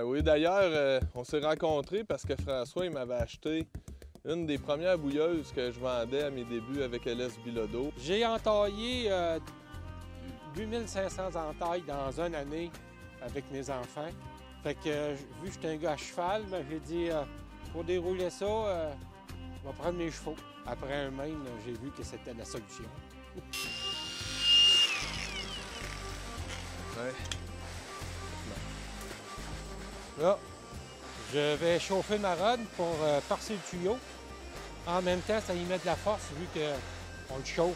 Oui, d'ailleurs, on s'est rencontrés parce que François il m'avait acheté une des premières bouilleuses que je vendais à mes débuts avec LS Bilodeau. J'ai entaillé 8500 entailles dans une année avec mes enfants. Fait que, vu que j'étais un gars à cheval, ben, j'ai dit, pour dérouler ça, je vais prendre mes chevaux. Après un main, j'ai vu que c'était la solution. Ouais. Là, je vais chauffer ma rod pour percer le tuyau. En même temps, ça y met de la force vu qu'on le chauffe.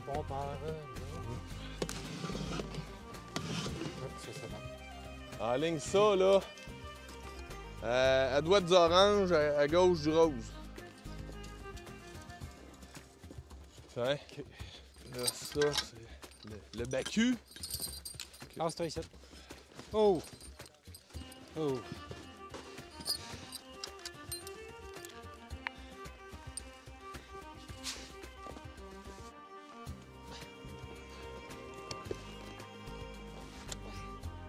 Bon, ça, c'est bon. En ligne ça, là, à droite du orange, à gauche du rose. Tiens. Là, ça, c'est le Baku. Lance-toi ici. Oh! Oh!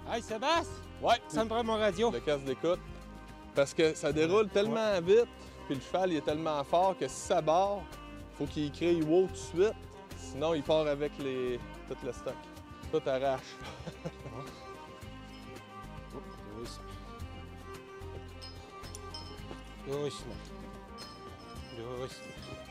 Hey Sébastien! Ouais. Ça me prend mon radio. Le casque d'écoute. Parce que ça déroule tellement vite, puis le cheval il est tellement fort que si ça barre, faut qu'il crie wow tout de suite. Sinon, il part avec tout le stock. Tout arrache. Doucement. Doucement.